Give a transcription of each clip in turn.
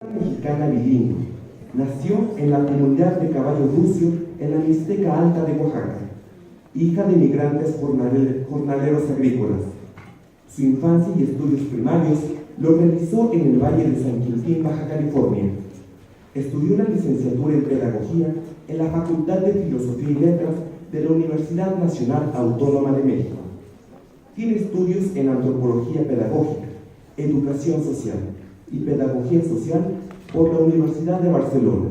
Mexicana bilingüe, nació en la comunidad de Caballo Rucio en la Mixteca Alta de Oaxaca, hija de migrantes jornaleros agrícolas. Su infancia y estudios primarios lo realizó en el Valle de San Quintín, Baja California. Estudió la licenciatura en Pedagogía en la Facultad de Filosofía y Letras de la Universidad Nacional Autónoma de México. Tiene estudios en Antropología Pedagógica, Educación Social y Pedagogía Social por la Universidad de Barcelona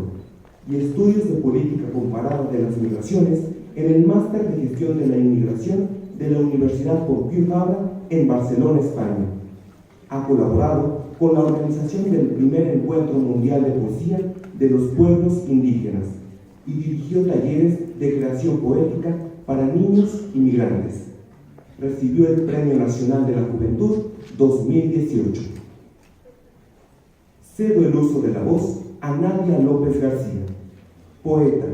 y estudios de Política Comparada de las Migraciones en el Máster de Gestión de la Inmigración de la Universidad Pompeu Fabra en Barcelona, España. Ha colaborado con la organización del primer Encuentro Mundial de Poesía de los Pueblos Indígenas y dirigió talleres de creación poética para niños y migrantes. Recibió el Premio Nacional de la Juventud 2018. Cedo el uso de la voz a Nadia López García, poeta,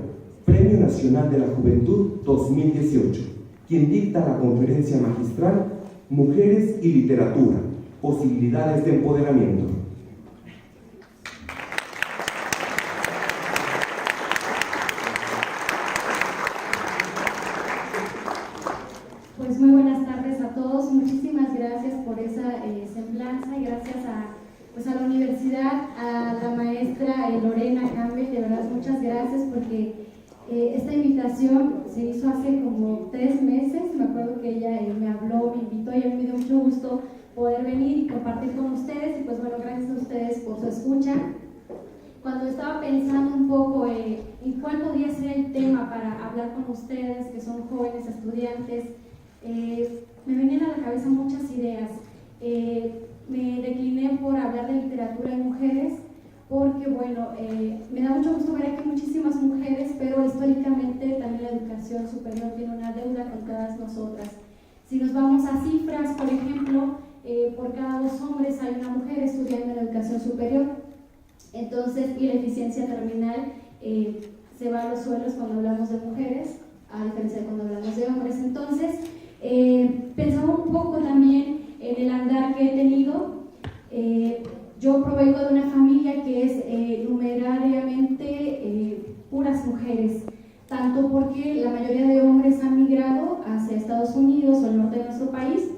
Premio Nacional de la Juventud 2018, quien dicta la conferencia magistral Mujeres y Literatura, Posibilidades de Empoderamiento. Pues muy buenas tardes a todos, muchísimas gracias por esa semblanza y gracias a la universidad, a la maestra Lorena Campbell, de verdad muchas gracias porque esta invitación se hizo hace como 3 meses, me acuerdo que ella me habló, me invitó y a mí me dio mucho gusto poder venir y compartir con ustedes y pues bueno, gracias a ustedes por su escucha. Cuando estaba pensando un poco en cuál podría ser el tema para hablar con ustedes, que son jóvenes estudiantes, me venían a la cabeza muchas ideas. Me decliné por hablar de literatura y mujeres porque, bueno, me da mucho gusto ver aquí muchísimas mujeres, pero históricamente también la educación superior tiene una deuda con todas nosotras. Si nos vamos a cifras, por ejemplo, por cada 2 hombres hay una mujer estudiando en la educación superior. Entonces, y la eficiencia terminal se va a los suelos cuando hablamos de mujeres, a diferencia de cuando hablamos de hombres. Entonces, pensaba un poco también en el andar que he tenido. Yo provengo de una familia que es numerariamente puras mujeres, tanto porque la mayoría de hombres han migrado hacia Estados Unidos o el norte de nuestro país,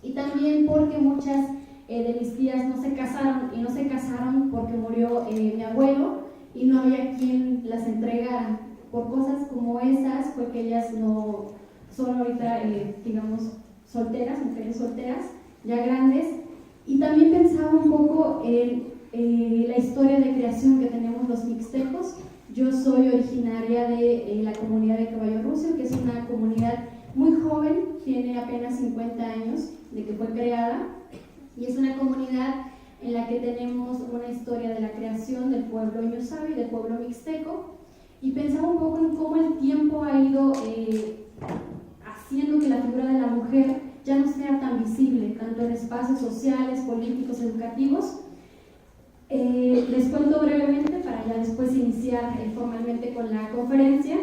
y también porque muchas de mis tías no se casaron, y no se casaron porque murió mi abuelo y no había quien las entregara. Por cosas como esas fue que ellas no son ahorita, digamos, solteras, mujeres solteras, ya grandes. Y también pensaba un poco en la historia de creación que tenemos los mixtecos. Yo soy originaria de la comunidad de Caballo Rucio, que es una comunidad muy joven, tiene apenas 50 años de que fue creada, y es una comunidad en la que tenemos una historia de la creación del pueblo Ñusabi, del pueblo mixteco, y pensaba un poco en cómo el tiempo ha ido haciendo que la figura de la mujer ya no sea tan visible, tanto en espacios sociales, políticos, educativos. Les cuento brevemente para ya después iniciar formalmente con la conferencia.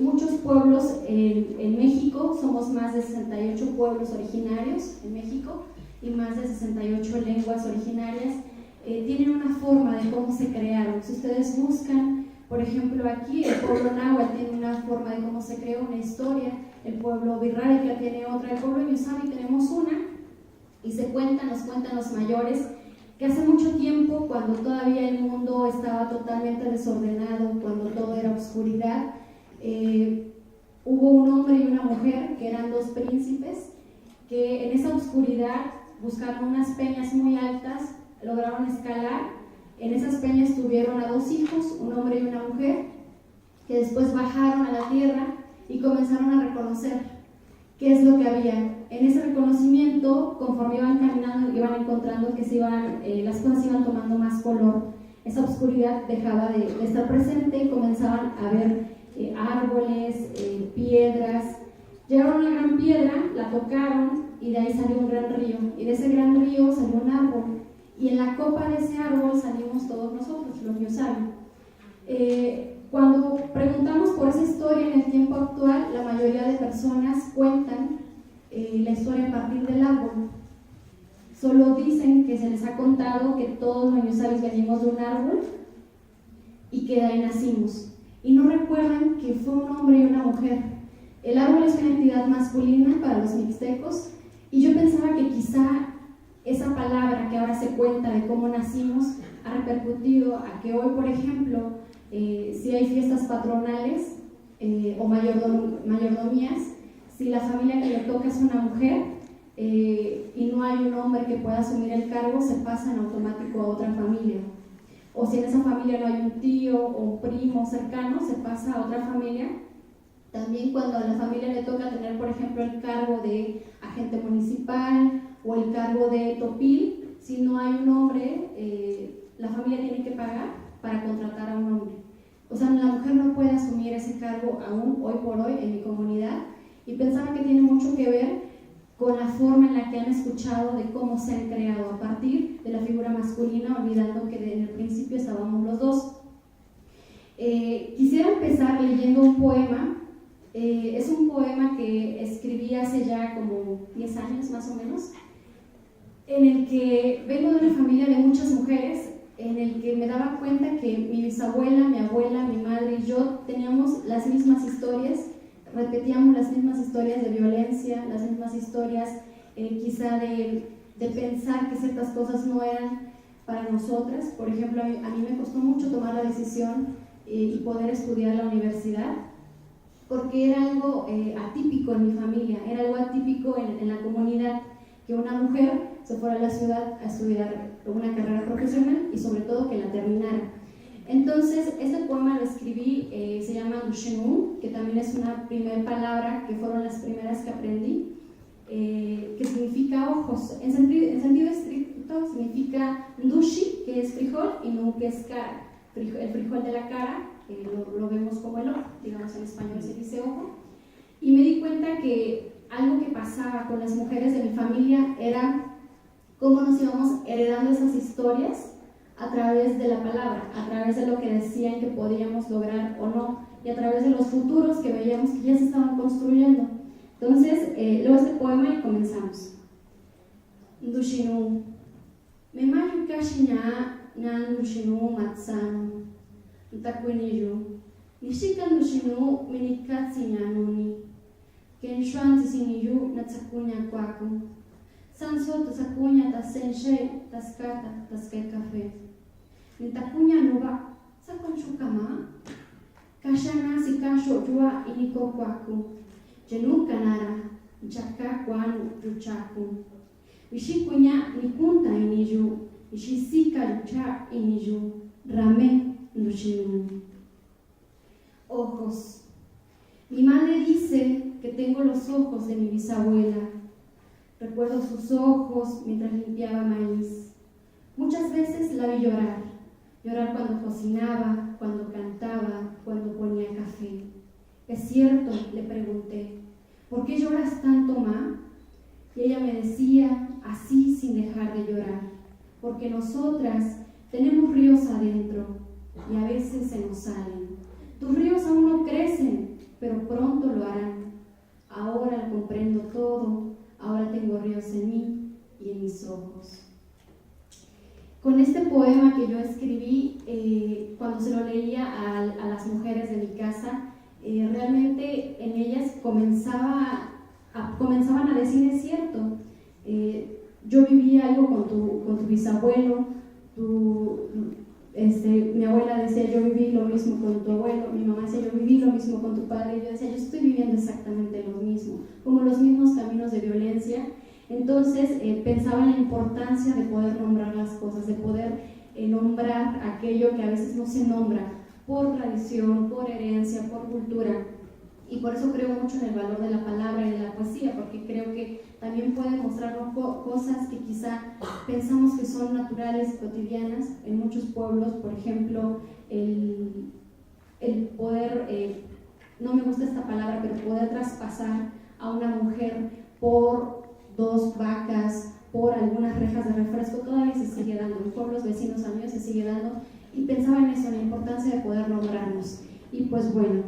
Muchos pueblos en México, somos más de 68 pueblos originarios en México y más de 68 lenguas originarias, tienen una forma de cómo se crearon. Si ustedes buscan, por ejemplo, aquí el pueblo náhuatl tiene una forma de cómo se creó, una historia, el pueblo birrárica tiene otra, el pueblo Ñusabi tenemos una, y nos cuentan los mayores, que hace mucho tiempo, cuando todavía el mundo estaba totalmente desordenado, cuando todo era oscuridad, hubo un hombre y una mujer que eran 2 príncipes, que en esa oscuridad buscaron unas peñas muy altas, lograron escalar. En esas peñas tuvieron a 2 hijos, un hombre y una mujer, que después bajaron a la tierra y comenzaron a reconocer qué es lo que había. En ese reconocimiento, conforme iban caminando, iban encontrando que las cosas iban tomando más color. Esa oscuridad dejaba de estar presente y comenzaban a ver árboles, piedras. Llegaron a una gran piedra, la tocaron y de ahí salió un gran río. Y de ese gran río salió un árbol. Y en la copa de ese árbol salimos todos nosotros, los Ñusabi. Cuando preguntamos por esa historia en el tiempo actual, la mayoría de personas cuentan la historia a partir del árbol. Solo dicen que se les ha contado que todos los ñusavis venimos de un árbol y que de ahí nacimos. Y no recuerdan que fue un hombre y una mujer. El árbol es una entidad masculina para los mixtecos y yo pensaba que quizá esa palabra que ahora se cuenta de cómo nacimos ha repercutido a que hoy, por ejemplo, si hay fiestas patronales o mayordomías, si la familia que le toca es una mujer y no hay un hombre que pueda asumir el cargo, se pasa en automático a otra familia. O si en esa familia no hay un tío o un primo cercano, se pasa a otra familia. También cuando a la familia le toca tener, por ejemplo, el cargo de agente municipal o el cargo de topil, si no hay un hombre, la familia tiene que pagar para contratar a un hombre. O sea, la mujer no puede asumir ese cargo aún hoy por hoy en mi comunidad, y pensaba que tiene mucho que ver con la forma en la que han escuchado de cómo se han creado a partir de la figura masculina, olvidando que en el principio estábamos los dos. Quisiera empezar leyendo un poema. Es un poema que escribí hace ya como 10 años más o menos, en el que vengo de una familia de muchas mujeres, en el que me daba cuenta que mi bisabuela, mi abuela, mi madre y yo teníamos las mismas historias, repetíamos las mismas historias de violencia, las mismas historias quizá de pensar que ciertas cosas no eran para nosotras. Por ejemplo, a mí me costó mucho tomar la decisión y poder estudiar la universidad, porque era algo atípico en mi familia, era algo atípico en la comunidad, que una mujer se fuera a la ciudad a estudiar una carrera profesional y sobre todo que la terminara. Entonces, este poema lo escribí, se llama Ndushinu, que también es una primera palabra que fueron las primeras que aprendí, que significa ojos. En sentido estricto significa Ndushi, que es frijol, y Nu, que es cara. El frijol de la cara, lo vemos como el ojo, digamos en español se dice ojo. Y me di cuenta que algo que pasaba con las mujeres de mi familia era cómo nos íbamos heredando esas historias a través de la palabra, a través de lo que decían que podíamos lograr o no, y a través de los futuros que veíamos que ya se estaban construyendo. Entonces, leo este poema y comenzamos. Ndushinu, me mayu kashinya na ndushinu matsanu, ntakwiniyu, nishika ndushinu minikatsinya nuni, kenshuan tisiniyu natsakunya kwaku, sanso tasakunya tasenshe taskata taskai kafe. Nitakunya nuba sakon shukama kashana sikasho jua iniko kwaku jenu kanara chaka kwanu ruchaku ishikunya nikunta iniju ishisika rucha iniju rame ndushinu. Ojos. Mi madre dice que tengo los ojos de mi bisabuela. Recuerdo sus ojos mientras limpiaba maíz. Muchas veces la vi llorar cuando cocinaba, cuando cantaba, cuando ponía café. ¿Es cierto?, le pregunté, ¿por qué lloras tanto, ma? Y ella me decía, así sin dejar de llorar, porque nosotras tenemos ríos adentro y a veces se nos salen. Tus ríos aún no crecen, pero pronto lo harán. Ahora comprendo todo, ahora tengo ríos en mí y en mis ojos. Con este poema que yo escribí, cuando se lo leía a las mujeres de mi casa, realmente en ellas comenzaban a decir, es cierto, yo viví algo con tu bisabuelo, mi abuela decía, yo viví lo mismo con tu abuelo, mi mamá decía, yo viví lo mismo con tu padre, y yo decía, yo estoy viviendo exactamente lo mismo, como los mismos caminos de violencia. Entonces pensaba en la importancia de poder nombrar las cosas, de poder nombrar aquello que a veces no se nombra por tradición, por herencia, por cultura. Y por eso creo mucho en el valor de la palabra y de la poesía, porque creo que también puede mostrarnos cosas que quizá pensamos que son naturales, cotidianas en muchos pueblos. Por ejemplo, el poder, no me gusta esta palabra, pero poder traspasar a una mujer por 2 vacas, por algunas rejas de refresco, todavía se sigue dando, en pueblos vecinos a mí se sigue dando, y pensaba en eso, en la importancia de poder nombrarnos. Y pues bueno,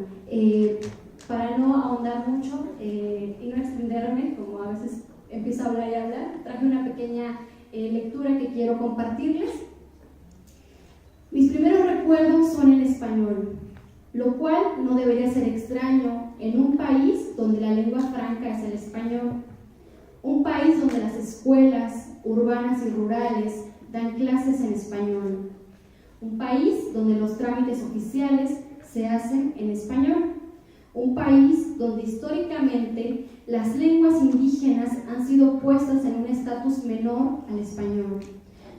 para no ahondar mucho y no extenderme, como a veces empiezo a hablar y hablar, traje una pequeña lectura que quiero compartirles. Mis primeros recuerdos son en español, lo cual no debería ser extraño en un país donde la lengua franca es el español, un país donde las escuelas urbanas y rurales dan clases en español, un país donde los trámites oficiales se hacen en español, un país donde históricamente las lenguas indígenas han sido puestas en un estatus menor al español,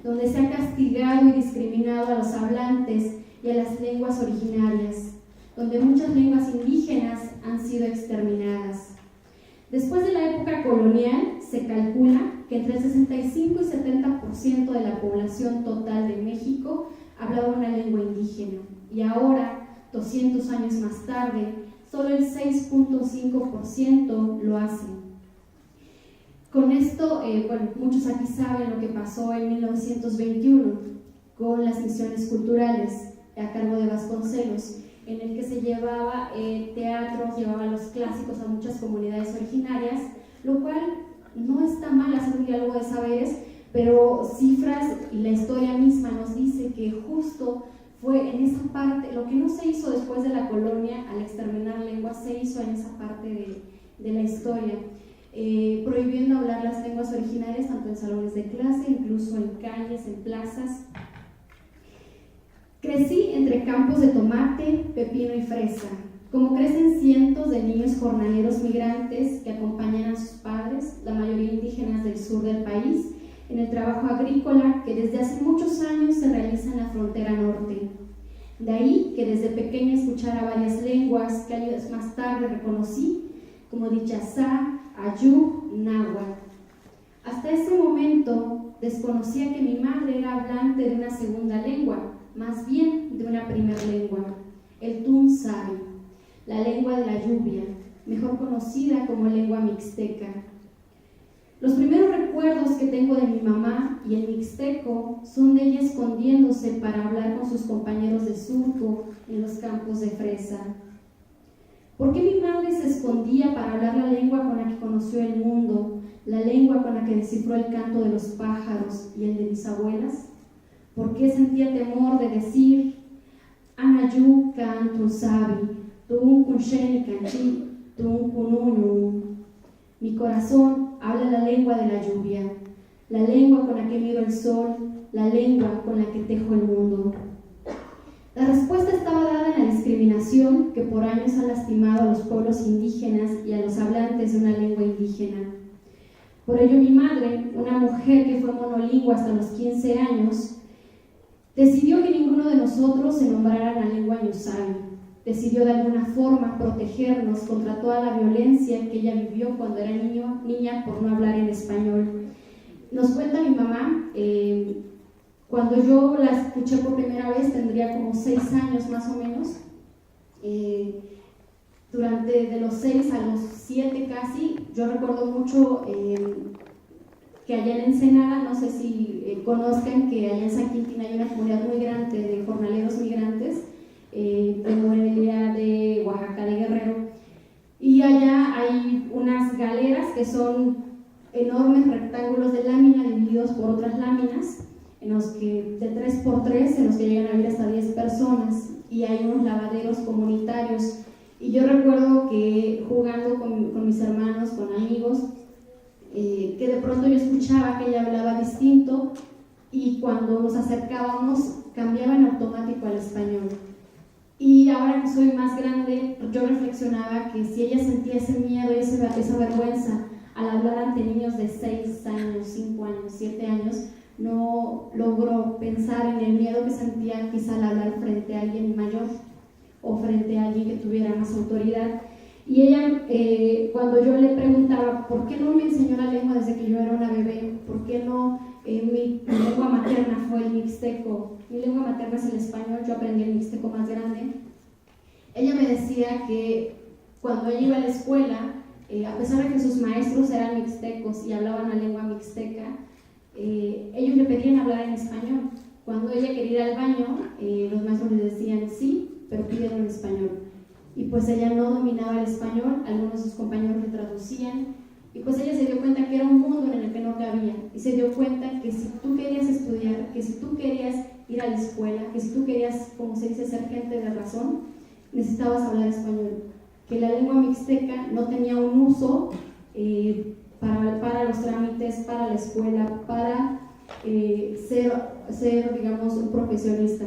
donde se ha castigado y discriminado a los hablantes y a las lenguas originarias, donde muchas lenguas indígenas han sido exterminadas. Después de la época colonial, se calcula que entre el 65 y 70% de la población total de México hablaba una lengua indígena, y ahora, 200 años más tarde, solo el 6.5% lo hace. Con esto, muchos aquí saben lo que pasó en 1921 con las misiones culturales a cargo de Vasconcelos, en el que se llevaba teatro, llevaba los clásicos a muchas comunidades originarias, lo cual no está mal hacer un diálogo de saberes, pero cifras y la historia misma nos dice que justo fue en esa parte, lo que no se hizo después de la colonia al exterminar lenguas, se hizo en esa parte de la historia, prohibiendo hablar las lenguas originarias tanto en salones de clase, incluso en calles, en plazas. Crecí entre campos de tomate, pepino y fresa, como crecen cientos de niños jornaleros migrantes que acompañan a sus padres, la mayoría indígenas del sur del país, en el trabajo agrícola que desde hace muchos años se realiza en la frontera norte. De ahí que desde pequeña escuchara varias lenguas que años más tarde reconocí, como Dichazá, Ayú, Náhuatl. Hasta ese momento desconocía que mi madre era hablante de una segunda lengua, más bien de una primera lengua, el Tunzavi, la lengua de la lluvia, mejor conocida como lengua mixteca. Los primeros recuerdos que tengo de mi mamá y el mixteco son de ella escondiéndose para hablar con sus compañeros de surco en los campos de fresa. ¿Por qué mi madre se escondía para hablar la lengua con la que conoció el mundo, la lengua con la que descifró el canto de los pájaros y el de mis abuelas? ¿Por qué sentía temor de decir Anayu kan Tunzavi, Tuun Kunsheni Kanchi, Tuun Kununu? Mi corazón habla la lengua de la lluvia, la lengua con la que miro el sol, la lengua con la que tejo el mundo. La respuesta estaba dada en la discriminación que por años ha lastimado a los pueblos indígenas y a los hablantes de una lengua indígena. Por ello mi madre, una mujer que fue monolingüe hasta los 15 años, decidió que ninguno de nosotros se nombrara la lengua ñusavi. Decidió de alguna forma protegernos contra toda la violencia que ella vivió cuando era niña por no hablar en español. Nos cuenta mi mamá, cuando yo la escuché por primera vez tendría como 6 años más o menos, durante de los 6 a los 7 casi, yo recuerdo mucho que allá en Ensenada, no sé si conozcan que allá en San Quintín hay una comunidad muy grande de jornaleros migrantes, de Morelia, de Oaxaca, de Guerrero, y allá hay unas galeras que son enormes rectángulos de lámina divididos por otras láminas, en los que, de 3x3, en los que llegan a vivir hasta 10 personas, y hay unos lavaderos comunitarios. Y yo recuerdo que jugando con mis hermanos, con amigos, que de pronto yo escuchaba que ella hablaba distinto, y cuando nos acercábamos cambiaba en automático al español. Y ahora que soy más grande, yo reflexionaba que si ella sentía ese miedo y esa vergüenza al hablar ante niños de 6 años, 5 años, 7 años, no logró pensar en el miedo que sentía quizá al hablar frente a alguien mayor o frente a alguien que tuviera más autoridad. Y ella, cuando yo le preguntaba ¿por qué no me enseñó la lengua desde que yo era una bebé? ¿Por qué no? Mi lengua materna fue el mixteco, mi lengua materna es el español, yo aprendí el mixteco más grande. Ella me decía que cuando ella iba a la escuela, a pesar de que sus maestros eran mixtecos y hablaban la lengua mixteca, ellos le pedían hablar en español. Cuando ella quería ir al baño, los maestros le decían sí, pero pídelo en español. Y pues ella no dominaba el español, algunos de sus compañeros le traducían, Y pues ella se dio cuenta que era un mundo en el que no cabía, y se dio cuenta que si tú querías estudiar, que si tú querías ir a la escuela, que si tú querías, como se dice, ser gente de razón, necesitabas hablar español, que la lengua mixteca no tenía un uso para los trámites, para la escuela, para ser, digamos, un profesionista.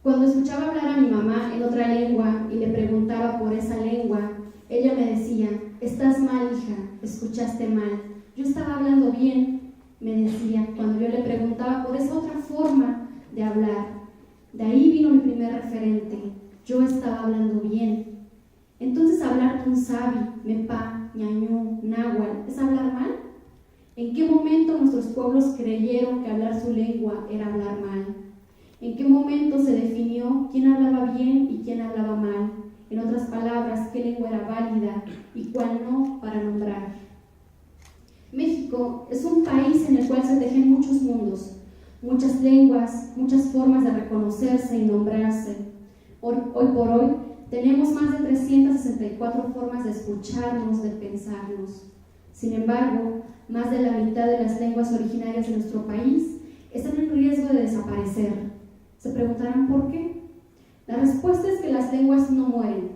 Cuando escuchaba hablar a mi mamá en otra lengua y le preguntaba por esa lengua, ella me decía: estás mal, hija, escuchaste mal. Yo estaba hablando bien, me decía, cuando yo le preguntaba por esa otra forma de hablar. De ahí vino mi primer referente: yo estaba hablando bien. Entonces, hablar Tunsavi, Mepa, Ñañú, Náhuatl, ¿es hablar mal? ¿En qué momento nuestros pueblos creyeron que hablar su lengua era hablar mal? ¿En qué momento se definió quién hablaba bien y quién hablaba mal? En otras palabras, qué lengua era válida y cuál no para nombrar. México es un país en el cual se tejen muchos mundos, muchas lenguas, muchas formas de reconocerse y nombrarse. Hoy por hoy tenemos más de 364 formas de escucharnos, de pensarnos. Sin embargo, más de la mitad de las lenguas originarias de nuestro país están en riesgo de desaparecer. ¿Se preguntarán por qué? La respuesta es que las lenguas no mueren,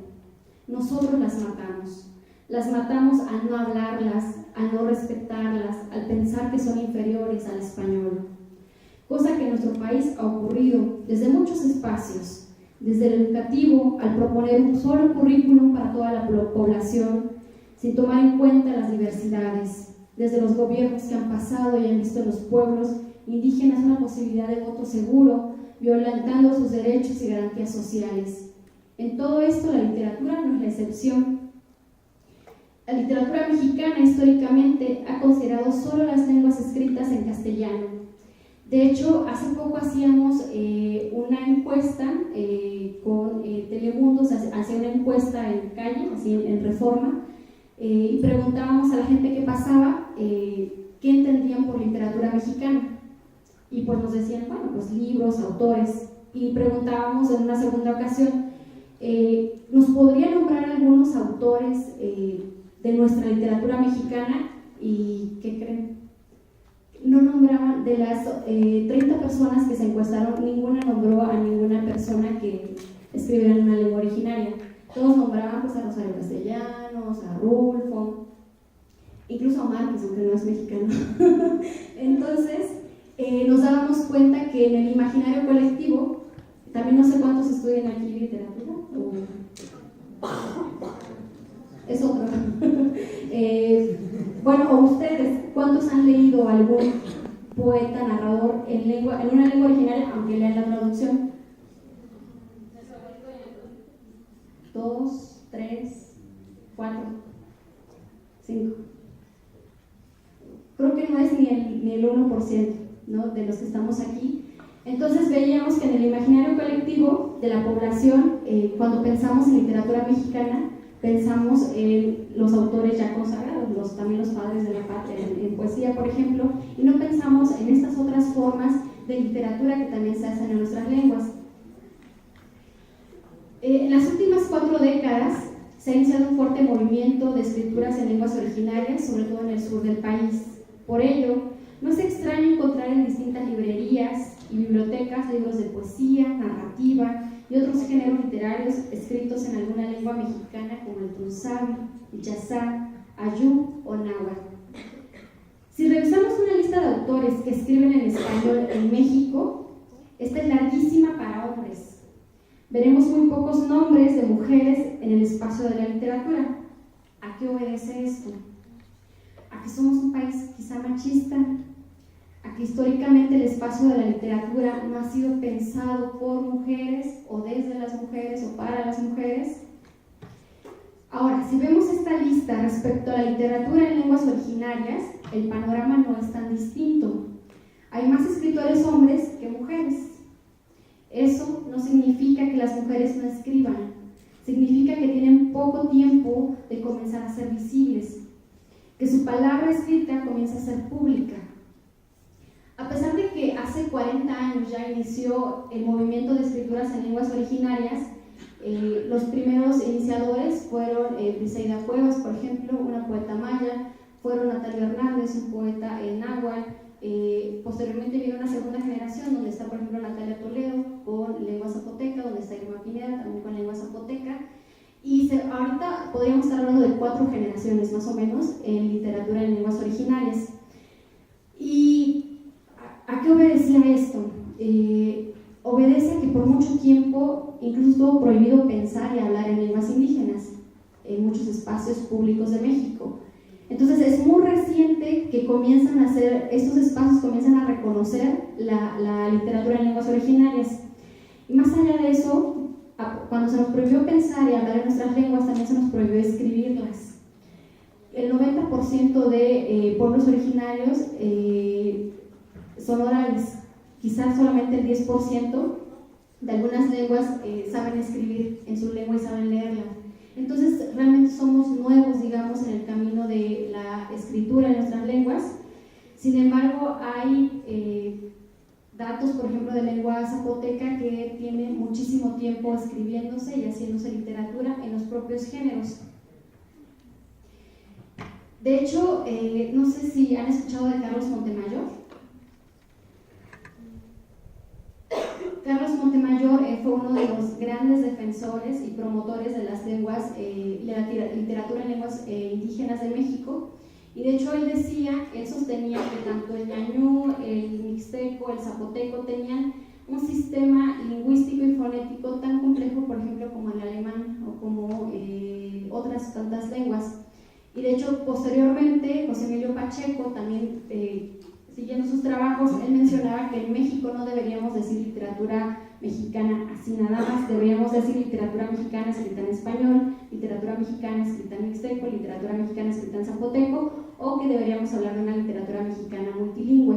nosotros las matamos. Las matamos al no hablarlas, al no respetarlas, al pensar que son inferiores al español. Cosa que en nuestro país ha ocurrido desde muchos espacios, desde el educativo al proponer un solo currículum para toda la población, sin tomar en cuenta las diversidades, desde los gobiernos que han pasado y han visto en los pueblos indígenas una posibilidad de voto seguro, violentando sus derechos y garantías sociales. En todo esto, la literatura no es la excepción. La literatura mexicana históricamente ha considerado solo las lenguas escritas en castellano. De hecho, hace poco hacíamos una encuesta con Telemundo, hacía una encuesta en calle, así en Reforma, y preguntábamos a la gente qué pasaba, qué entendían por literatura mexicana. Y pues nos decían, bueno, pues libros, autores, y preguntábamos en una segunda ocasión, ¿nos podrían nombrar algunos autores de nuestra literatura mexicana? ¿Y qué creen? No nombraban, de las 30 personas que se encuestaron, ninguna nombró a ninguna persona que escribiera en una lengua originaria. Todos nombraban pues a Rosario Castellanos, a Rulfo, incluso a Márquez, aunque no es mexicano. Entonces, nos dábamos cuenta que en el imaginario colectivo, también no sé cuántos estudian aquí literatura, es otro. Bueno, o ustedes, ¿cuántos han leído algún poeta, narrador en una lengua originaria, aunque lean la traducción? 2, 3, 4, 5. Creo que no es ni el 1%, ¿no?, de los que estamos aquí. Entonces veíamos que en el imaginario colectivo de la población, cuando pensamos en literatura mexicana, pensamos en los autores ya consagrados, también los padres de la patria, en poesía, por ejemplo, y no pensamos en estas otras formas de literatura que también se hacen en nuestras lenguas. En las últimas 4 décadas se ha iniciado un fuerte movimiento de escrituras en lenguas originarias, sobre todo en el sur del país. Por ello, no es extraño encontrar en distintas librerías y bibliotecas libros de poesía, narrativa y otros géneros literarios escritos en alguna lengua mexicana como el Tunsavi, el Chazá, Ayú o Náhuatl. Si revisamos una lista de autores que escriben en español en México, esta es larguísima para hombres. Veremos muy pocos nombres de mujeres en el espacio de la literatura. ¿A qué obedece esto? ¿A que somos un país quizá machista? ¿A que históricamente el espacio de la literatura no ha sido pensado por mujeres o desde las mujeres o para las mujeres? Ahora, si vemos esta lista respecto a la literatura en lenguas originarias, el panorama no es tan distinto. Hay más escritores hombres que mujeres. Eso no significa que las mujeres no escriban, significa que tienen poco tiempo de comenzar a ser visibles, que su palabra escrita comienza a ser pública. A pesar de que hace 40 años ya inició el movimiento de escrituras en lenguas originarias, Los primeros iniciadores fueron Briseida Cuevas, por ejemplo, una poeta maya, fueron Natalia Hernández, un poeta náhuatl. Posteriormente vino una segunda generación donde está, por ejemplo, Natalia Toledo con lengua zapoteca, donde está Irma Pineda también con lengua zapoteca. Y ahorita podríamos estar hablando de 4 generaciones más o menos en literatura en lenguas originarias. ¿Y a qué obedecía esto? Obedece a que por mucho tiempo incluso estuvo prohibido pensar y hablar en lenguas indígenas en muchos espacios públicos de México. Entonces es muy reciente que comienzan a hacer, estos espacios comienzan a reconocer la literatura en lenguas originarias. Y más allá de eso, cuando se nos prohibió pensar y hablar en nuestras lenguas, también se nos prohibió escribirlas. El 90% de pueblos originarios son orales. Quizás solamente el 10% de algunas lenguas saben escribir en su lengua y saben leerla. Entonces, realmente somos nuevos, digamos, en el camino de la escritura en nuestras lenguas. Sin embargo, hay datos, por ejemplo, de lengua zapoteca que tiene muchísimo tiempo escribiéndose y haciéndose literatura en los propios géneros. De hecho, no sé si han escuchado de Carlos Montemayor. Carlos Montemayor fue uno de los grandes defensores y promotores de las lenguas, la literatura en lenguas indígenas de México, y de hecho él sostenía que tanto el ñañú, el mixteco, el zapoteco tenían un sistema lingüístico y fonético tan complejo, por ejemplo, como el alemán o como otras tantas lenguas. Y de hecho, posteriormente, José Emilio Pacheco también, siguiendo sus trabajos, él mencionaba que en México no deberíamos decir literatura mexicana así nada más, deberíamos decir literatura mexicana escrita en español, literatura mexicana escrita en mixteco, literatura mexicana escrita en zapoteco, o que deberíamos hablar de una literatura mexicana multilingüe.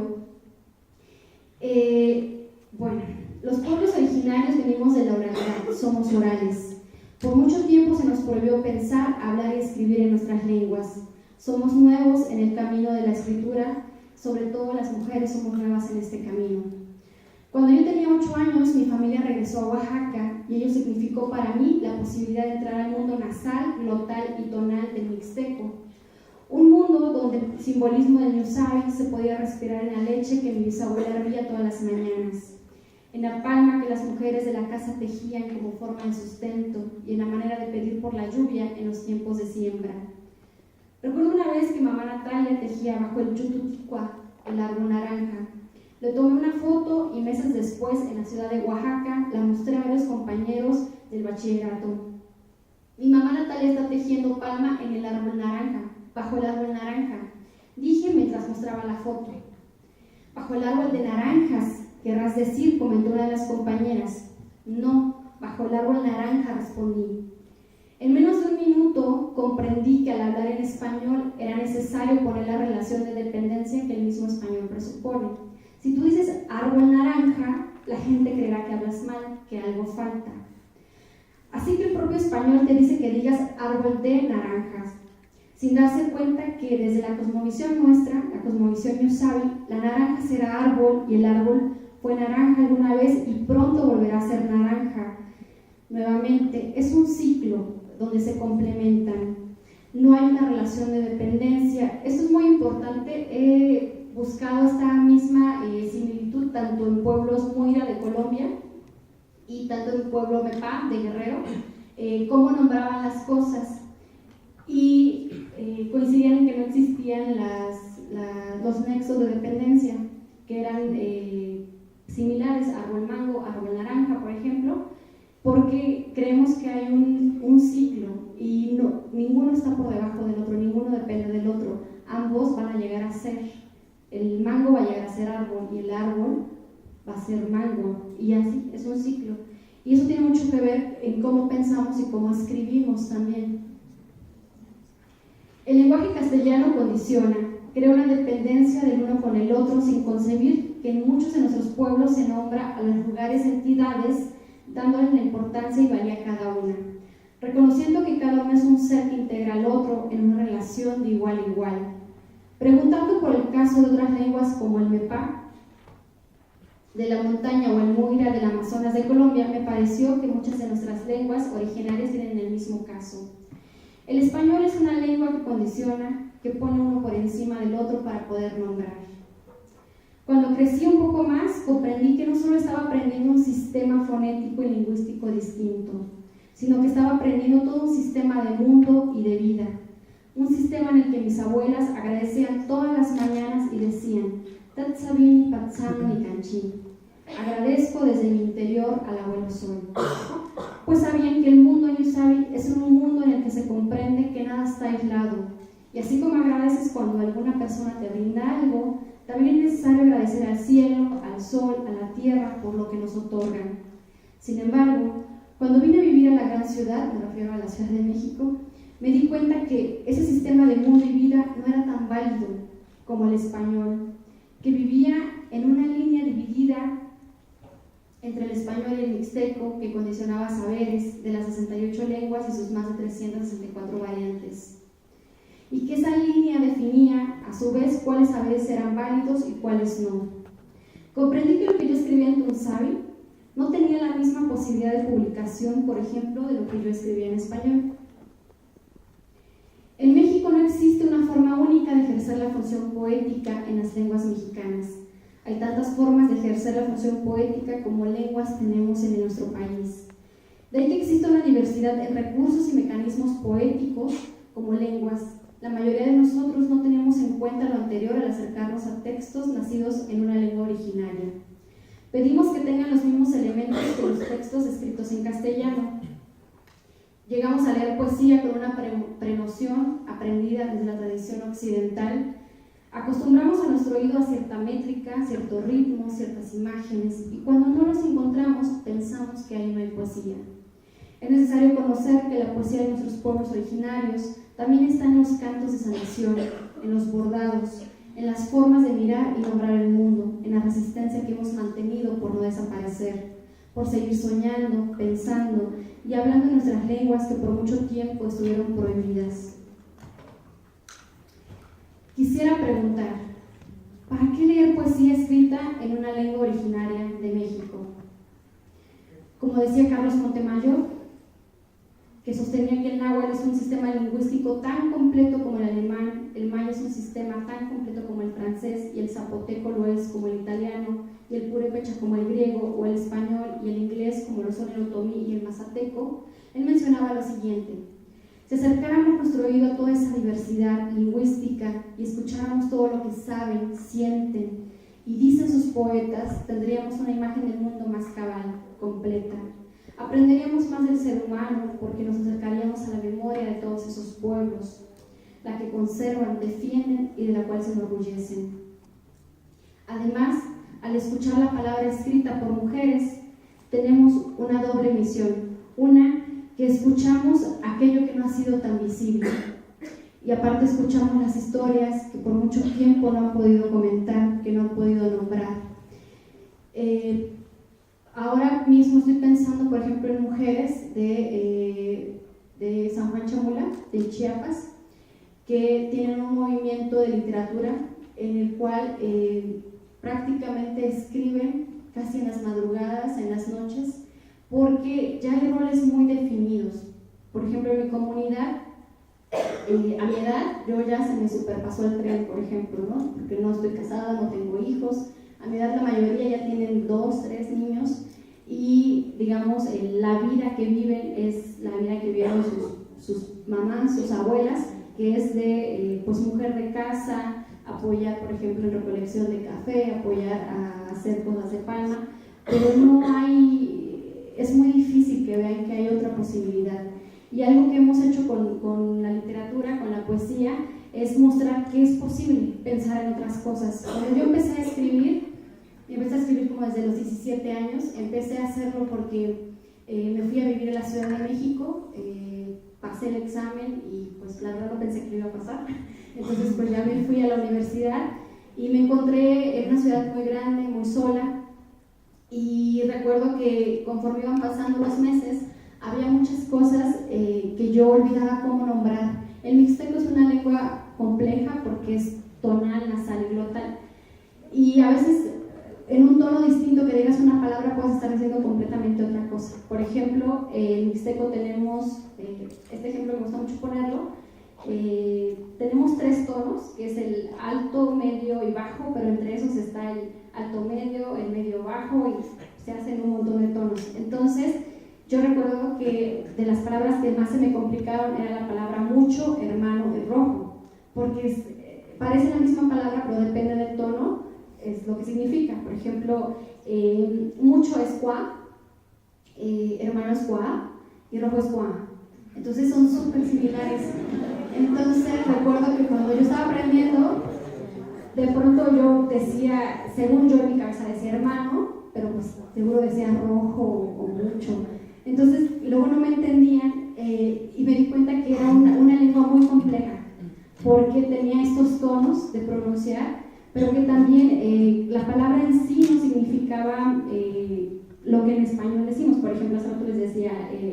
Bueno, los pueblos originarios venimos de la oralidad, somos orales. Por mucho tiempo se nos prohibió pensar, hablar y escribir en nuestras lenguas. Somos nuevos en el camino de la escritura, sobre todo las mujeres somos nuevas en este camino. Cuando yo tenía 8 años, mi familia regresó a Oaxaca y ello significó para mí la posibilidad de entrar al mundo nasal, glotal y tonal del mixteco. Un mundo donde el simbolismo del ñusabi se podía respirar en la leche que mi bisabuela hervía todas las mañanas, en la palma que las mujeres de la casa tejían como forma de sustento y en la manera de pedir por la lluvia en los tiempos de siembra. Recuerdo una vez que mamá Natalia tejía bajo el yututicua, el árbol naranja. Le tomé una foto y meses después, en la ciudad de Oaxaca, la mostré a varios compañeros del bachillerato. Mi mamá Natalia está tejiendo palma en el árbol naranja, bajo el árbol naranja, dije mientras mostraba la foto. Bajo el árbol de naranjas, querrás decir, comentó una de las compañeras. No, bajo el árbol naranja, respondí. En menos de un minuto comprendí que al hablar en español era necesario poner la relación de dependencia que el mismo español presupone. Si tú dices árbol naranja, la gente creerá que hablas mal, que algo falta. Así que el propio español te dice que digas árbol de naranjas, sin darse cuenta que desde la cosmovisión nuestra, la cosmovisión ñusabi, la naranja será árbol y el árbol fue naranja alguna vez y pronto volverá a ser naranja. Nuevamente, es un ciclo donde se complementan. No hay una relación de dependencia. Esto es muy importante. He buscado esta misma similitud tanto en pueblos Muira de Colombia y tanto en el pueblo Mepá de Guerrero, cómo nombraban las cosas. Y coincidían en que no existían los nexos de dependencia, que eran similares, árbol mango, árbol naranja, por ejemplo, porque creemos que hay un ciclo y ninguno está por debajo del otro, ninguno depende del otro, ambos van a llegar a ser, el mango va a llegar a ser árbol y el árbol va a ser mango, y así, es un ciclo. Y eso tiene mucho que ver en cómo pensamos y cómo escribimos también. El lenguaje castellano condiciona, crea una dependencia del uno con el otro sin concebir que en muchos de nuestros pueblos se nombra a los lugares, entidades, dándoles la importancia y valía a cada una, reconociendo que cada uno es un ser que integra al otro en una relación de igual a igual. Preguntando por el caso de otras lenguas como el Mepá, de la montaña o el Muira del Amazonas de Colombia, me pareció que muchas de nuestras lenguas originarias tienen el mismo caso. El español es una lengua que condiciona, que pone uno por encima del otro para poder nombrar. Cuando crecí un poco más, comprendí que no solo estaba aprendiendo un sistema fonético y lingüístico distinto, sino que estaba aprendiendo todo un sistema de mundo y de vida. Un sistema en el que mis abuelas agradecían todas las mañanas y decían, Tatsabini, Patsam, Nikanchi. Agradezco desde mi interior al abuelo Sol. Pues sabían que el mundo Yusabi es un mundo en el que se comprende que nada está aislado. Y así como agradeces cuando alguna persona te brinda algo, también es necesario agradecer al cielo, al sol, a la tierra por lo que nos otorgan. Sin embargo, cuando vine a vivir a la gran ciudad, me refiero a la Ciudad de México, me di cuenta que ese sistema de mundo y vida no era tan válido como el español, que vivía en una línea dividida entre el español y el mixteco que condicionaba saberes de las 68 lenguas y sus más de 364 variantes. Y que esa línea definía, a su vez, cuáles saberes eran válidos y cuáles no. Comprendí que lo que yo escribía en Tunsavi no tenía la misma posibilidad de publicación, por ejemplo, de lo que yo escribía en español. En México no existe una forma única de ejercer la función poética en las lenguas mexicanas. Hay tantas formas de ejercer la función poética como lenguas tenemos en nuestro país. De ahí que existe una diversidad en recursos y mecanismos poéticos como lenguas. La mayoría de nosotros no tenemos en cuenta lo anterior al acercarnos a textos nacidos en una lengua originaria. Pedimos que tengan los mismos elementos que los textos escritos en castellano. Llegamos a leer poesía con una prenoción aprendida desde la tradición occidental. Acostumbramos a nuestro oído a cierta métrica, cierto ritmo, ciertas imágenes, y cuando no los encontramos, pensamos que ahí no hay poesía. Es necesario conocer que la poesía de nuestros pueblos originarios también está en los cantos de sanación, en los bordados, en las formas de mirar y nombrar el mundo, en la resistencia que hemos mantenido por no desaparecer, por seguir soñando, pensando y hablando en nuestras lenguas que por mucho tiempo estuvieron prohibidas. Quisiera preguntar, ¿para qué leer poesía escrita en una lengua originaria de México? Como decía Carlos Montemayor, que sostenía que el náhuatl es un sistema lingüístico tan completo como el alemán, el maya es un sistema tan completo como el francés y el zapoteco lo es como el italiano y el purépecha como el griego o el español y el inglés como lo son el otomí y el mazateco, él mencionaba lo siguiente: si acercáramos nuestro oído a toda esa diversidad lingüística y escucháramos todo lo que saben, sienten y dicen sus poetas, tendríamos una imagen del mundo más cabal, completa. Aprenderíamos más del ser humano porque nos acercaríamos a la memoria de todos esos pueblos, la que conservan, defienden y de la cual se enorgullecen. Además, al escuchar la palabra escrita por mujeres, tenemos una doble misión. Una, que escuchamos aquello que no ha sido tan visible. Y aparte escuchamos las historias que por mucho tiempo no han podido comentar, que no han podido nombrar. Ahora mismo estoy pensando, por ejemplo, en mujeres de San Juan Chamula, de Chiapas, que tienen un movimiento de literatura en el cual prácticamente escriben casi en las madrugadas, en las noches, porque ya hay roles muy definidos. Por ejemplo, en mi comunidad, a mi edad, yo ya se me superpasó el tren, por ejemplo, ¿no? Porque no estoy casada, no tengo hijos. A mi edad la mayoría ya tienen 2, 3 niños y, digamos, la vida que viven es la vida que vivieron sus mamás, sus abuelas, que es de pues, mujer de casa, apoyar, por ejemplo, en recolección de café, apoyar a hacer cosas de palma, pero no hay, es muy difícil que vean que hay otra posibilidad. Y algo que hemos hecho con la literatura, con la poesía, es mostrar que es posible pensar en otras cosas. Cuando yo empecé a escribir como desde los 17 años, empecé a hacerlo porque me fui a vivir a la Ciudad de México, pasé el examen y pues la verdad no pensé que lo iba a pasar, entonces pues ya me fui a la universidad y me encontré en una ciudad muy grande, muy sola, y recuerdo que conforme iban pasando los meses había muchas cosas que yo olvidaba cómo nombrar. El mixteco es una lengua compleja porque es tonal, nasal y glotal, y a veces en un tono distinto que digas una palabra puedes estar diciendo completamente otra cosa. Por ejemplo, en mixteco tenemos, este ejemplo me gusta mucho ponerlo, tenemos 3 tonos, que es el alto, medio y bajo, pero entre esos está el alto medio, el medio bajo y se hacen un montón de tonos. Entonces, yo recuerdo que de las palabras que más se me complicaron era la palabra mucho, hermano y rojo, porque parece la misma palabra, pero depende del tono, es lo que significa. Por ejemplo, mucho es cuá, hermano es cuá y rojo es cuá. Entonces son súper similares. Entonces recuerdo que cuando yo estaba aprendiendo, de pronto yo decía, según yo en mi cabeza decía hermano, pero pues seguro decía rojo o mucho. Entonces luego no me entendían y me di cuenta que era una lengua muy compleja, porque tenía estos tonos de pronunciar, pero que también la palabra en sí no significaba lo que en español decimos. Por ejemplo, hace rato les decía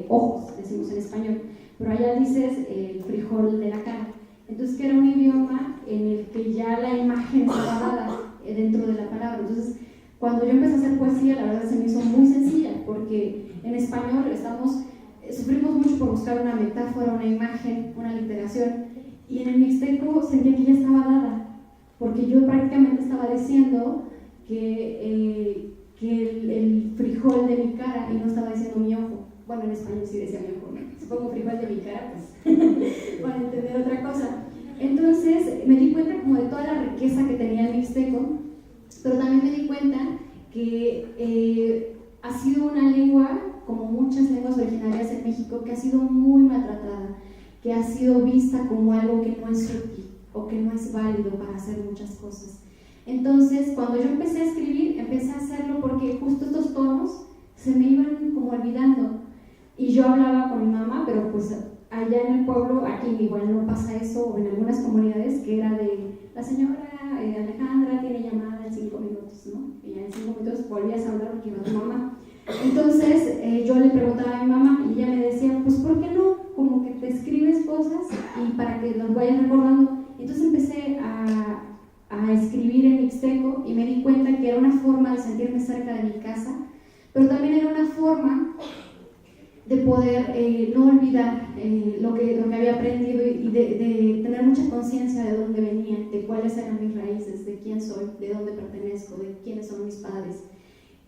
ojos, decimos en español, pero allá dices el frijol de la cara. Entonces, que era un idioma en el que ya la imagen estaba dada dentro de la palabra. Entonces, cuando yo empecé a hacer poesía, la verdad se me hizo muy sencilla, porque en español sufrimos mucho por buscar una metáfora, una imagen, una literación, y en el mixteco sentía que ya estaba dada, porque yo prácticamente estaba diciendo que el frijol de mi cara, y no estaba diciendo mi ojo. Bueno, en español sí decía mi ojo, ¿no? Si pongo frijol de mi cara, pues para entender otra cosa. Entonces me di cuenta como de toda la riqueza que tenía el mixteco, pero también me di cuenta que ha sido una lengua, como muchas lenguas originarias en México, que ha sido muy maltratada, que ha sido vista como algo que no es útil o que no es válido para hacer muchas cosas. Entonces, cuando yo empecé a escribir, empecé a hacerlo porque justo estos tonos se me iban como olvidando. Y yo hablaba con mi mamá, pero pues allá en el pueblo, aquí igual no pasa eso, o en algunas comunidades, que era de la señora Alejandra tiene llamada en 5 minutos, ¿no? Y ya en 5 minutos volvías a hablar porque iba tu mamá. Entonces yo le preguntaba a mi mamá y ella me decía, pues ¿por qué no? Como que te escribes cosas y para que las vayas recordando. Entonces empecé a escribir en mixteco y me di cuenta que era una forma de sentirme cerca de mi casa, pero también era una forma de poder no olvidar lo que había aprendido y de tener mucha conciencia de dónde venía, de cuáles eran mis raíces, de quién soy, de dónde pertenezco, de quiénes son mis padres.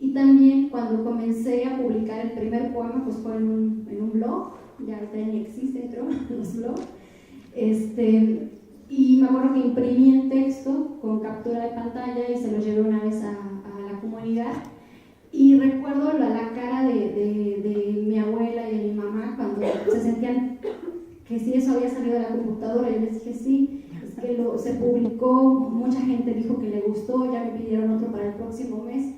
Y también cuando comencé a publicar el primer poema, pues fue en un blog, ya ni existe, creo, los blogs, y me acuerdo que imprimí el texto con captura de pantalla y se lo llevé una vez a la comunidad. Y recuerdo la cara de mi abuela y de mi mamá cuando se sentían que si eso había salido de la computadora. Yo les dije sí, es que se publicó, mucha gente dijo que le gustó, ya me pidieron otro para el próximo mes.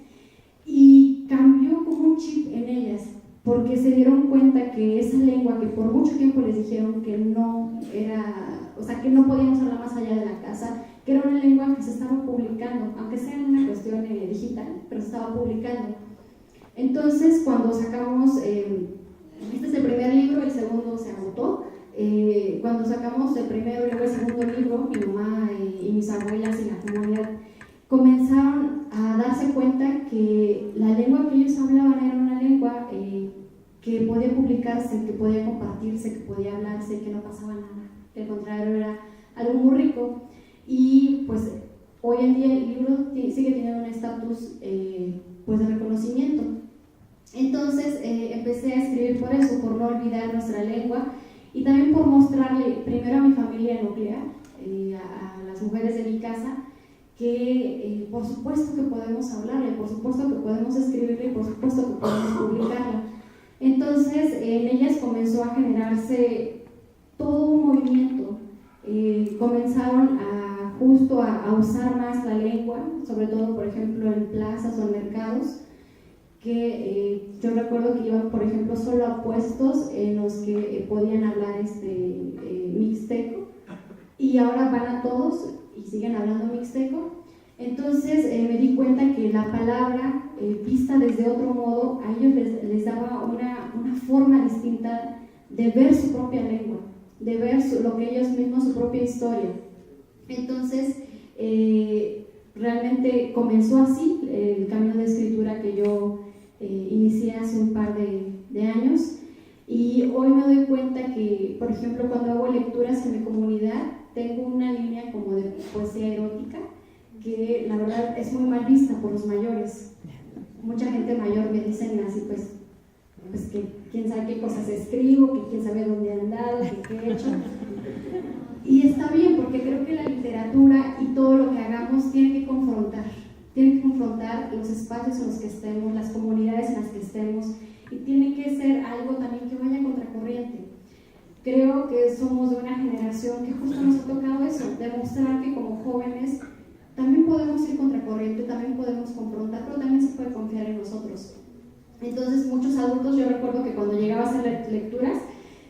Y cambió como un chip en ellas, porque se dieron cuenta que esa lengua que por mucho tiempo les dijeron que no era, o sea, que no podíamos hablar más allá de la casa, que era una lengua que se estaba publicando, aunque sea en una cuestión digital, pero se estaba publicando. Entonces, cuando sacamos, este es el primer libro, el segundo se agotó. Cuando sacamos el primero y luego el segundo libro, mi mamá y mis abuelas y la comunidad comenzaron a darse cuenta que la lengua que ellos hablaban era una lengua que podía publicarse, que podía compartirse, que podía hablarse, que no pasaba nada, que al contrario era algo muy rico. Y pues hoy en día el libro sigue teniendo un estatus pues de reconocimiento. Entonces empecé a escribir por eso, por no olvidar nuestra lengua y también por mostrarle primero a mi familia nuclear, a las mujeres de mi casa, que por supuesto que podemos hablarle, por supuesto que podemos escribirle y por supuesto que podemos publicarla. Entonces en ellas comenzó a generarse todo un movimiento, comenzaron justo a usar más la lengua, sobre todo por ejemplo en plazas o en mercados, que yo recuerdo que iban por ejemplo solo a puestos en los que podían hablar mixteco, y ahora van a todos y siguen hablando mixteco. Entonces me di cuenta que la palabra vista desde otro modo a ellos les daba una forma distinta de ver su propia lengua, de ver lo que ellos mismos, su propia historia. Entonces realmente comenzó así el camino de escritura que yo inicié hace un par de años, y hoy me doy cuenta que, por ejemplo, cuando hago lecturas en mi comunidad, tengo una línea como de poesía erótica que la verdad es muy mal vista por los mayores. Mucha gente mayor me dicen así, pues que quién sabe qué cosas escribo, que quién sabe dónde he andado, que qué he hecho. Y está bien, porque creo que la literatura y todo lo que hagamos tiene que confrontar los espacios en los que estemos, las comunidades en las que estemos, y tiene que ser algo también que vaya contracorriente. Creo que somos de una generación que justo nos ha tocado eso, demostrar que como jóvenes también podemos ir contracorriente, también podemos confrontar, pero también se puede confiar en nosotros. Entonces muchos adultos, yo recuerdo que cuando llegaba a hacer lecturas,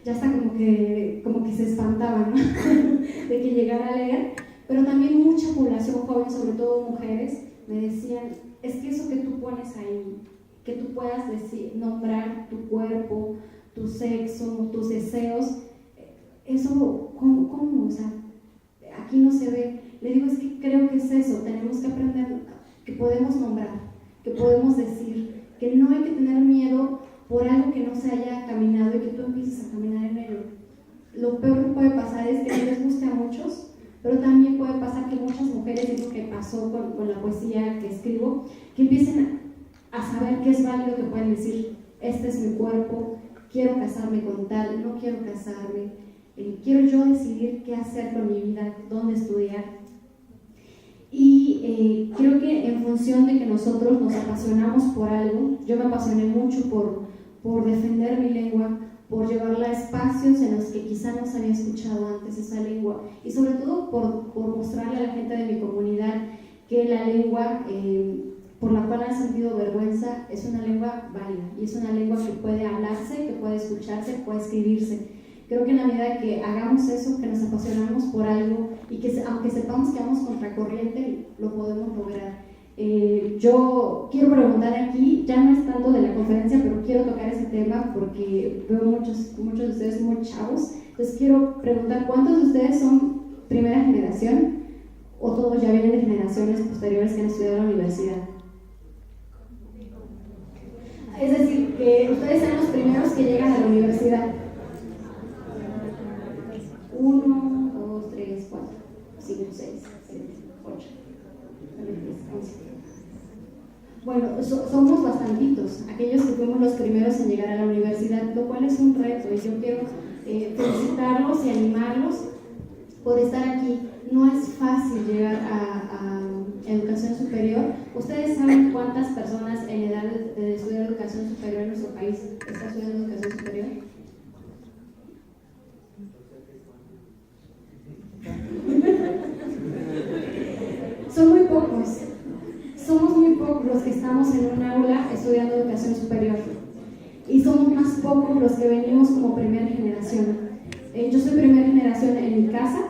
ya hasta como que se espantaban, ¿no? De que llegara a leer, pero también mucha población joven, sobre todo mujeres, me decían, es que eso que tú pones ahí, que tú puedas decir, nombrar tu cuerpo, tu sexo, tus deseos, eso, ¿cómo? O sea, aquí no se ve. Le digo, es que creo que es eso, tenemos que aprender que podemos nombrar, que podemos decir, que no hay que tener miedo por algo que no se haya caminado y que tú empieces a caminar en ello. Lo peor que puede pasar es que no les guste a muchos, pero también puede pasar que muchas mujeres, es lo que pasó con la poesía que escribo, que empiecen a saber que es válido, que pueden decir, este es mi cuerpo, quiero casarme con tal, no quiero casarme, quiero yo decidir qué hacer con mi vida, dónde estudiar. Y creo que en función de que nosotros nos apasionamos por algo, yo me apasioné mucho por defender mi lengua, por llevarla a espacios en los que quizá no se había escuchado antes esa lengua, y sobre todo por mostrarle a la gente de mi comunidad que la lengua por la cual han sentido vergüenza es una lengua válida, y es una lengua que puede hablarse, que puede escucharse, que puede escribirse. Creo que en la medida que hagamos eso, que nos apasionamos por algo y que aunque sepamos que vamos contracorriente, lo podemos lograr. Yo quiero preguntar aquí, ya no es tanto de la conferencia, pero quiero tocar ese tema porque veo muchos de ustedes muy chavos. Entonces quiero preguntar, ¿cuántos de ustedes son primera generación o todos ya vienen de generaciones posteriores que han estudiado en la universidad? Es decir, que ustedes sean los primeros que llegan a la universidad. 1, 2, 3, 4, 5, 6, 7, 8, 9, 10, 11. Bueno, somos bastantitos, aquellos que fuimos los primeros en llegar a la universidad, lo cual es un reto, y yo quiero felicitarlos y animarlos por estar aquí. No es fácil llegar a educación superior. ¿Ustedes saben cuántas personas en edad de estudiar educación superior en nuestro país están estudiando educación superior? Son muy pocos. Somos muy pocos los que estamos en un aula estudiando educación superior, y somos más pocos los que venimos como primera generación. Yo soy primera generación en mi casa.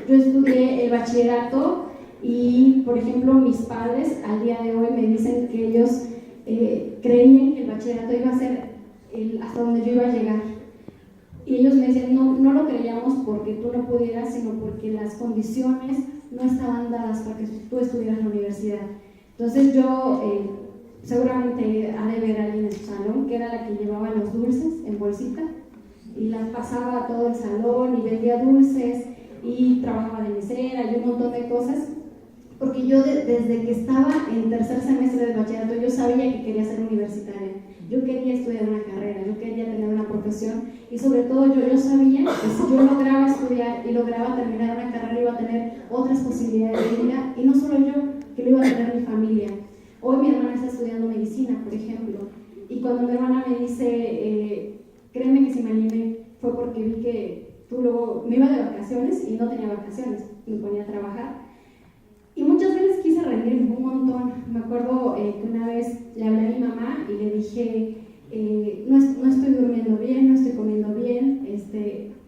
Yo estudié el bachillerato y, por ejemplo, mis padres al día de hoy me dicen que ellos creían que el bachillerato iba a ser hasta donde yo iba a llegar. Y ellos me decían, no lo creíamos porque tú no pudieras, sino porque las condiciones no estaban dadas para que tú estuvieras en la universidad. Entonces yo, seguramente ha de ver a alguien en su salón, que era la que llevaba los dulces en bolsita, y las pasaba a todo el salón, y vendía dulces, y trabajaba de mesera, y un montón de cosas, porque yo desde que estaba en tercer semestre de bachillerato, yo sabía que quería ser universitaria. Yo quería estudiar una carrera, yo quería tener una profesión, y sobre todo yo sabía que si yo lograba estudiar y lograba terminar una carrera, iba a tener otras posibilidades de vida, y no solo yo, que lo iba a tener mi familia. Hoy mi hermana está estudiando medicina, por ejemplo, y cuando mi hermana me dice, créeme que si me animé fue porque vi que tú luego me iba de vacaciones y no tenía vacaciones, me ponía a trabajar. Y muchas veces quise rendirme un montón. Me acuerdo que una vez le hablé a mi mamá y le dije, no estoy durmiendo bien, no estoy comiendo bien.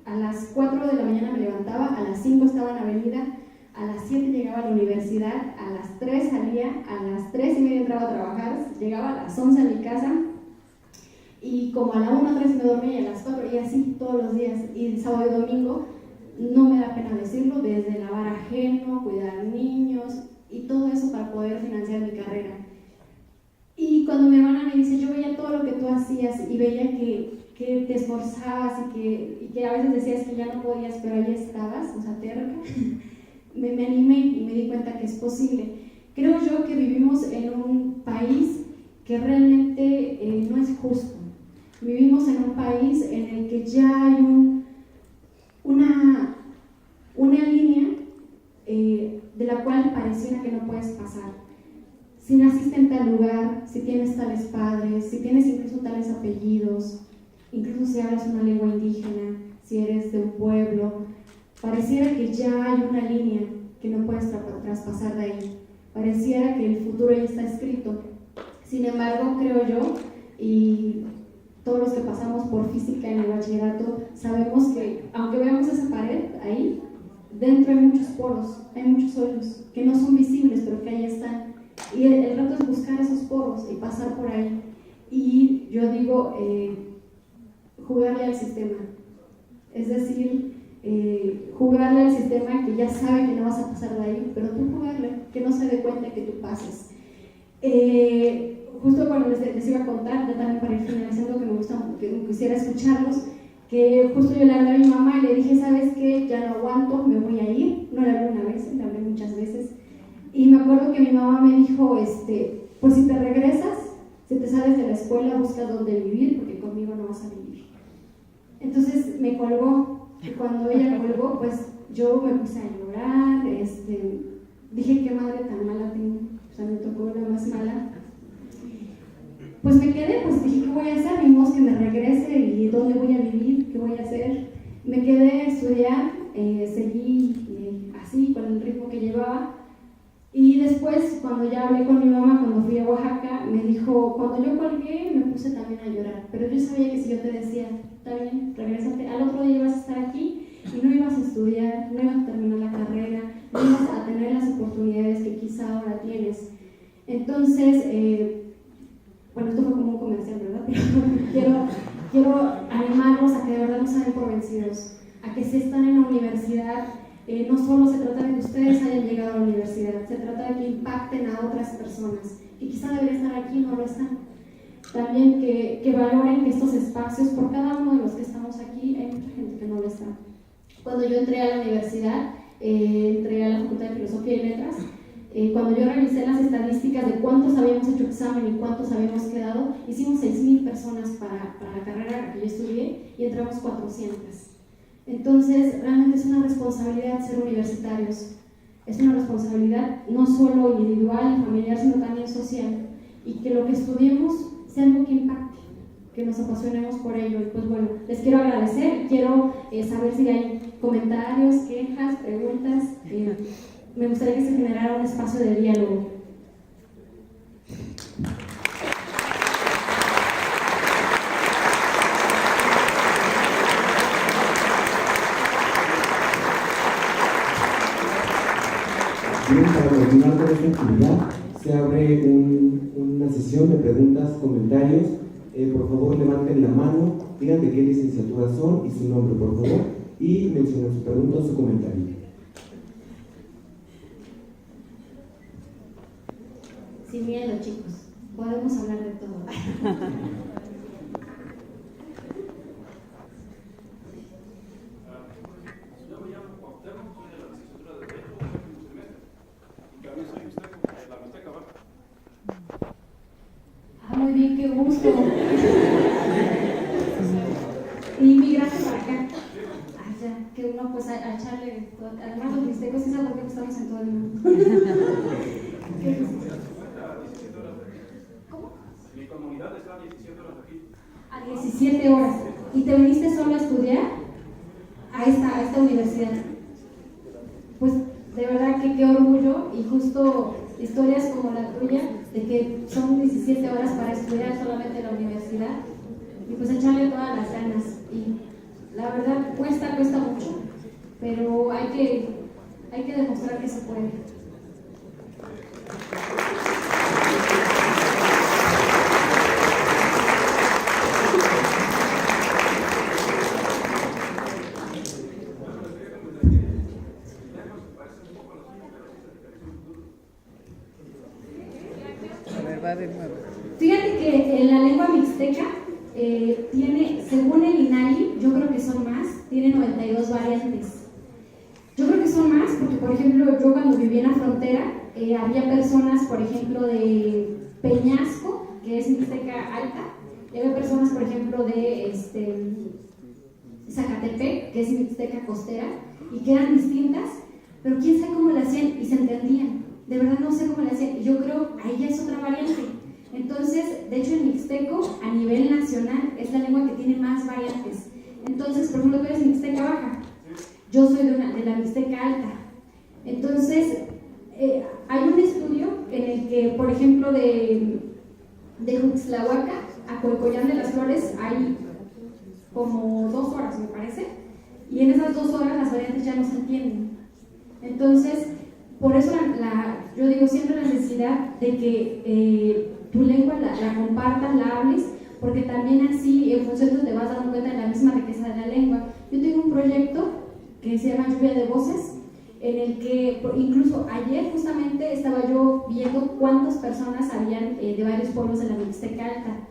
A las 4 de la mañana me levantaba, a las 5 estaba en la avenida, a las 7 llegaba a la universidad, a las 3 salía, a las 3 y media entraba a trabajar, llegaba a las 11 a mi casa, y como a la 1 o 3 me dormía, y a las 4, y así todos los días, y el sábado y domingo. No me da pena decirlo, desde lavar ajeno, cuidar niños, y todo eso para poder financiar mi carrera. Y cuando mi hermana me dice, yo veía todo lo que tú hacías y veía que te esforzabas y que a veces decías que ya no podías, pero ahí estabas, o sea, terca, me animé y me di cuenta que es posible. Creo yo que vivimos en un país que realmente no es justo. Vivimos en un país en el que ya hay una línea de la cual pareciera que no puedes pasar. Si naciste en tal lugar, si tienes tales padres, si tienes incluso tales apellidos, incluso si hablas una lengua indígena, si eres de un pueblo, pareciera que ya hay una línea que no puedes traspasar de ahí. Pareciera que el futuro ya está escrito. Sin embargo, creo yo, y todos los que pasamos por física en el bachillerato, sabemos que aunque veamos esa pared ahí, dentro hay muchos poros, hay muchos hoyos que no son visibles, pero que ahí están. Y el reto es buscar esos poros y pasar por ahí. Y yo digo, jugarle al sistema. Es decir, jugarle al sistema que ya sabe que no vas a pasar de ahí, pero tú jugarle, que no se dé cuenta que tú pases. Justo cuando les iba a contar, ya también para ir finalizando, que me quisiera escucharlos, que justo yo le hablé a mi mamá y le dije, ¿sabes qué? Ya no aguanto, me voy a ir. No le hablé una vez, le hablé muchas veces. Y me acuerdo que mi mamá me dijo, pues si te regresas, si te sales de la escuela, busca dónde vivir, porque conmigo no vas a vivir. Entonces me colgó, y cuando ella colgó, pues yo me puse a llorar, dije, qué madre tan mala tengo, o sea, me tocó la más mala. Pues me quedé, pues dije, ¿qué voy a hacer? Ni modo que me regrese, y ¿dónde voy a vivir? ¿Qué voy a hacer? Me quedé a estudiar, seguí así, con el ritmo que llevaba. Y después, cuando ya hablé con mi mamá, cuando fui a Oaxaca, me dijo, cuando yo colgué, me puse también a llorar. Pero yo sabía que si yo te decía, está bien, regrésate, al otro día ibas a estar aquí y no ibas a estudiar, no ibas a terminar la carrera, no ibas a tener las oportunidades que quizá ahora tienes. Entonces, bueno, esto fue como un comercial, ¿verdad? Pero quiero animarlos a que de verdad no se den por vencidos, a que si están en la universidad, no solo se trata de que ustedes hayan llegado a la universidad, se trata de que impacten a otras personas que quizá deberían estar aquí y no lo están. También que valoren que estos espacios, por cada uno de los que estamos aquí, hay mucha gente que no lo está. Cuando yo entré a la universidad, entré a la Facultad de Filosofía y Letras, cuando yo revisé las estadísticas de cuántos habíamos hecho examen y cuántos habíamos quedado, hicimos 6,000 personas para la carrera que yo estudié y entramos 400. Entonces, realmente es una responsabilidad ser universitarios. Es una responsabilidad no solo individual y familiar, sino también social. Y que lo que estudiemos sea algo que impacte, que nos apasionemos por ello. Y pues bueno, les quiero agradecer, quiero saber si hay comentarios, quejas, preguntas. Me gustaría que se generara un espacio de diálogo. Bien, para continuar con esta actividad, se abre una sesión de preguntas, comentarios. Por favor, levanten la mano, digan de qué licenciatura son y su nombre, por favor, y mencionen su pregunta o su comentario. Sin miedo, chicos, podemos hablar de todo. Muy bien, qué gusto. Y migraste para acá. Ya, que uno pues a echarle todo. Además los mixtecos es algo que estamos en todo el mundo. ¿Cómo? Mi comunidad está a 17 horas aquí. A 17 horas. ¿Y te viniste solo a estudiar a esta universidad? Pues de verdad que qué orgullo, y justo historias como la tuya, de que son 17 horas para estudiar solamente en la universidad, y pues echarle todas las ganas. Y la verdad cuesta mucho, pero hay que demostrar que se puede. va de nuevo. Fíjate que en la lengua mixteca tiene, según el INALI, yo creo que son más, tiene 92 variantes. Yo creo que son más porque, por ejemplo, yo cuando vivía en la frontera, había personas, por ejemplo, de Peñasco, que es mixteca alta, y había personas, por ejemplo, de Zacatepec, que es mixteca costera, y que eran distintas, pero quién sabe cómo le hacían y se entendían. De verdad no sé cómo le hacían, y yo creo ahí ya es otra variante. Entonces, de hecho, el mixteco a nivel nacional es la lengua que tiene más variantes. Entonces, por ejemplo, tú eres mixteca baja, yo soy de la mixteca alta. Entonces, hay un estudio en el que, por ejemplo, de Juxtlahuaca a Coicoyán de las Flores hay como 2 horas, me parece, y en esas 2 horas las variantes ya no se entienden. Entonces, por eso yo digo siempre la necesidad de que tu lengua la compartas, la hables, porque también así, en función de te vas dando cuenta de la misma riqueza de la lengua. Yo tengo un proyecto que se llama Lluvia de Voces, en el que incluso ayer justamente estaba yo viendo cuántas personas habían de varios pueblos de la Mixteca Alta.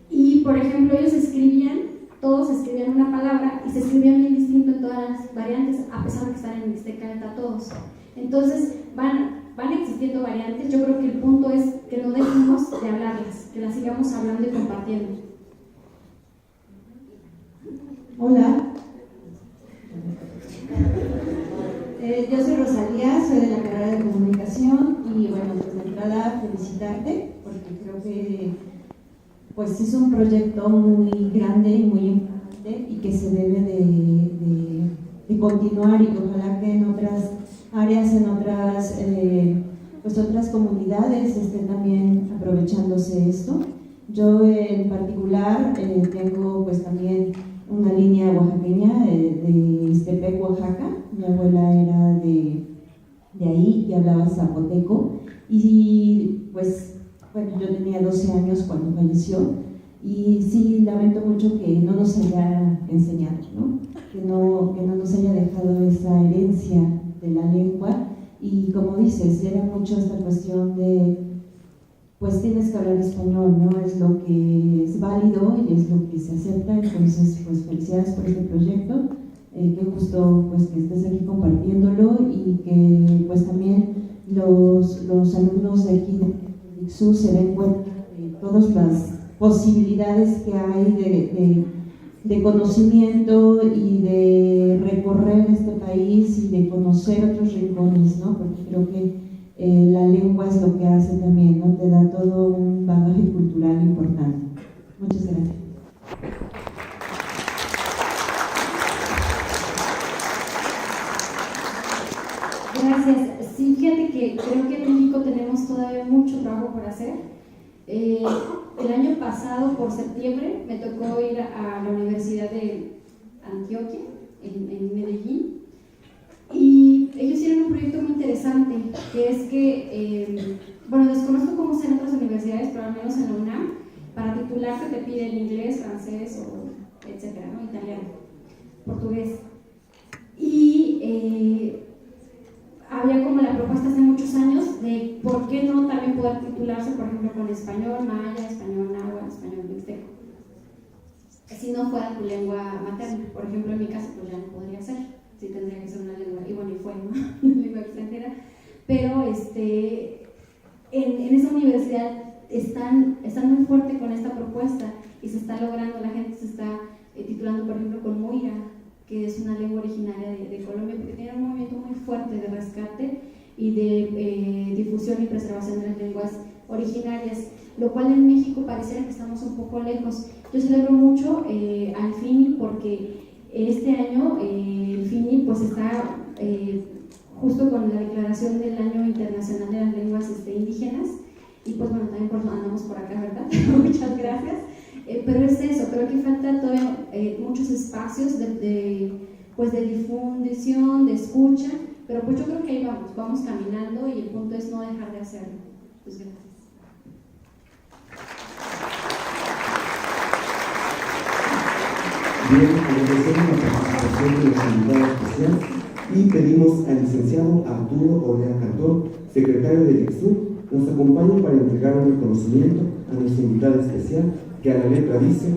Y, por ejemplo, ellos todos escribían una palabra y se escribían bien distinto en todas las variantes, a pesar de que están en Mixteca Alta todos. Entonces, van existiendo variantes. Yo creo que el punto es que no dejemos de hablarlas, que las sigamos hablando y compartiendo. Hola. Yo soy Rosalía, soy de la carrera de comunicación y bueno, pues de entrada felicitarte porque creo que pues es un proyecto muy grande y muy importante y que se debe de continuar y que ojalá que en otras áreas, en otras comunidades estén también aprovechándose esto. Yo en particular tengo pues también una línea oaxaqueña de Ixtepec, Oaxaca. Mi abuela era de ahí y hablaba zapoteco y pues bueno, yo tenía 12 años cuando falleció y sí lamento mucho que no nos haya enseñado, ¿no? Que no nos haya dejado esa herencia de la lengua y como dices, era mucho esta cuestión de pues tienes que hablar español, ¿no? Es lo que es válido y es lo que se acepta. Entonces, pues felicidades por este proyecto, qué gusto pues que estés aquí compartiéndolo y que pues también los alumnos de aquí de IXU se den cuenta de todas las posibilidades que hay de conocimiento y de recorrer este país y de conocer otros rincones, ¿no? Porque creo que la lengua es lo que hace también, ¿no? Te da todo un bagaje cultural importante. Muchas gracias. Gracias. Sí, fíjate que creo que en México tenemos todavía mucho trabajo por hacer. El año pasado, por septiembre, me tocó ir a la Universidad de Antioquia, en Medellín, y ellos tienen un proyecto muy interesante, que es que, bueno, desconozco cómo sean otras universidades, pero al menos en la UNAM, para titularte te piden inglés, francés, o etcétera, ¿no? Italiano, portugués. Y había como la propuesta hace muchos años de por qué no también poder titularse, por ejemplo, con español maya, español náhuatl, español mixteco, si no fuera tu lengua materna. Por ejemplo, en mi caso, pues ya no podría ser, sí tendría que ser una lengua, y bueno, y fue, ¿no? Una lengua extranjera, pero en esa universidad están muy fuerte con esta propuesta y se está logrando, la gente se está titulando, por ejemplo, con Moira, que es una lengua originaria de Colombia, porque tiene un movimiento muy fuerte de rescate y de difusión y preservación de las lenguas originarias, lo cual en México pareciera que estamos un poco lejos. Yo celebro mucho al FINI porque este año el FINI pues está justo con la declaración del Año Internacional de las Lenguas Indígenas, y pues bueno, también por eso andamos por acá, ¿verdad? Muchas gracias. Pero es eso, creo que falta todavía muchos espacios de difusión, de escucha, pero pues yo creo que ahí vamos caminando y el punto es no dejar de hacerlo. Pues gracias. Bien, agradecemos la participación de la invitada especial y pedimos al licenciado Arturo Olea Cantón, secretario del IXU, nos acompaña para entregar un reconocimiento a nuestra invitada especial, que a la letra dice: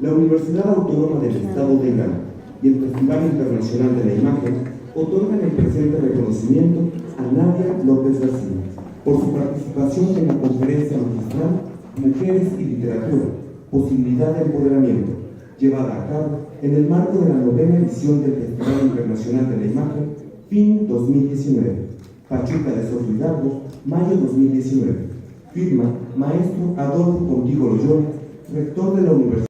la Universidad Autónoma del Estado de Ghana y el Festival Internacional de la Imagen otorgan el presente reconocimiento a Nadia López García por su participación en la conferencia magistral Mujeres y Literatura, Posibilidad de Empoderamiento, llevada a cabo en el marco de la 9ª edición del Festival Internacional de la Imagen, FIN 2019, Pachuca de Soto Hidalgo, mayo 2019. Firma Maestro Adolfo Contigo Loyola, rector de la Universidad.